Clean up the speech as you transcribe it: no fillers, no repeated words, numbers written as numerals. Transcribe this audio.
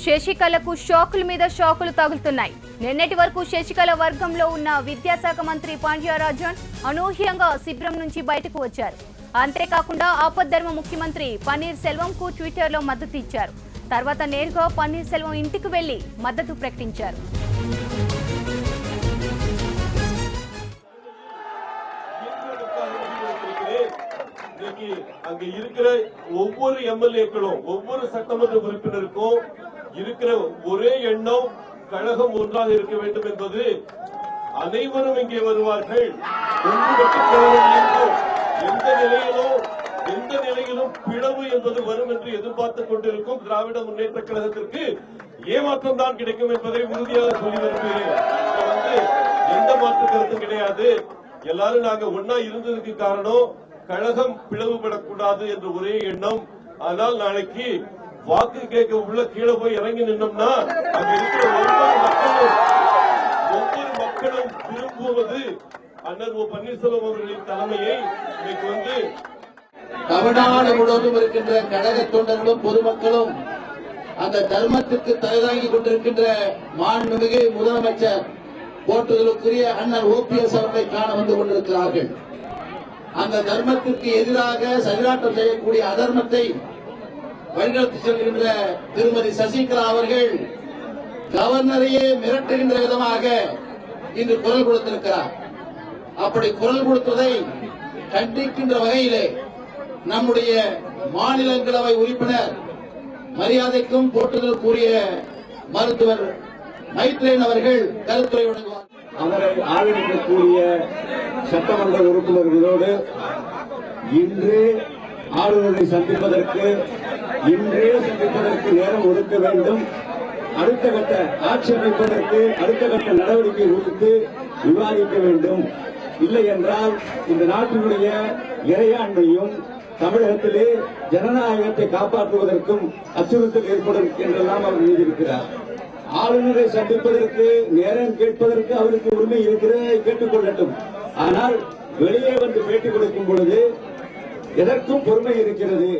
శశికళకు షాకుల మీద షాకులు తగులుతున్నాయి. నిన్నటి వరకు శశికళ వర్గంలో ఉన్న విద్యాశాఖ మంత్రి పాండ్యరాజన్ అనూహ్యంగా శిబిరం నుంచి బయటకు వచ్చారు. అంతేకాకుండా ఆపద్ధర్మ ముఖ్యమంత్రి పన్నీర్ సెల్వంకు ట్విట్టర్లో మద్దతు ఇచ్చారు. తర్వాత నేరుగా పన్నీర్ సెల్వం ఇంటికి వెళ్లి మద్దతు ప్రకటించారు. அங்க இருக்கிற ஒவ்வொரு எம்எல்ஏக்களும் ஒவ்வொரு சட்டமன்ற உறுப்பினருக்கும் இருக்கிற ஒரே எண்ணம் கழகம் ஒன்றாக இருக்க வேண்டும் என்பது அனைவரும் இங்கே வருவார்கள். எந்த நிலையிலும் பிளவு என்பது வரும் என்று எதிர்பார்த்துக் கொண்டிருக்கும் திராவிட முன்னேற்ற கழகத்திற்கு ஏமாற்றம் தான் கிடைக்கும் என்பதை உறுதியாக சொல்லி வருகிறேன். எந்த மாற்று கருத்தும் கிடையாது. எல்லாரும் நாங்க ஒன்னா இருந்ததுக்கு காரணம் கழகம் பிளவுபடக்கூடாது என்ற ஒரே எண்ணம். ஆனால் நாளைக்கு வாக்கு கேட்க உள்ள கீழே போய் இறங்கி நின்னோம்னா அங்க இருக்கிற ஒவ்வொரு மக்களும் விரும்புவது அண்ணன் பன்னீர்செல்வம் அவர்களின் தலைமையை இன்னைக்கு தமிழ்நாடு முழுவதும் இருக்கின்ற கழக தொண்டர்களும் பொதுமக்களும் அந்த தர்மத்திற்கு தலைதாங்கி கொண்டிருக்கின்ற மாண்புமிகு முதலமைச்சர் போற்றுதலுக்குரிய அண்ணன் OPS அவர்களை காண வந்து கொண்டிருக்கிறார்கள். அந்த தர்மத்திற்கு எதிராக சதிராட்டம் செய்யக்கூடிய அதர்மத்தை வழிநடத்தி செல்கின்ற திருமதி சசிகலா அவர்கள் கவர்னரையே மிரட்டுகின்ற விதமாக இன்று குரல் கொடுத்திருக்கிறார். அப்படி குரல் கொடுத்ததை கண்டிக்கின்ற வகையிலே நம்முடைய மாநிலங்களவை உறுப்பினர் மரியாதைக்கும் போற்றுதலுக்குரிய மருத்துவர் மைத்ரேன் அவர்கள் கருத்துரை வழங்குவார். அவரை ஆதரிக்கக்கூடிய சட்டமன்ற உறுப்பினர்களோடு இன்றே ஆளுநரை சந்திப்பதற்கு நேரம் ஒதுக்க வேண்டும். அடுத்த கட்ட ஆட்சி அமைப்பதற்கு அடுத்த கட்ட நடவடிக்கை கொடுத்து விவாதிக்க வேண்டும். இல்லை என்றால் இந்த நாட்டினுடைய இறையாண்மையும் தமிழகத்திலே ஜனநாயகத்தை காப்பாற்றுவதற்கும் அச்சுறுத்தல் ஏற்படும் என்றெல்லாம் அவர் எழுதியிருக்கிறார். ஆளுநரை சந்திப்பதற்கு நேரம் கேட்பதற்கு அவருக்கு உரிமை இருக்கிறதை கேட்டுக் கொள்ளட்டும். ஆனால் வெளியே வந்து பேட்டி கொடுக்கும் பொழுது எதற்கும் பொறுமை இருக்கிறது.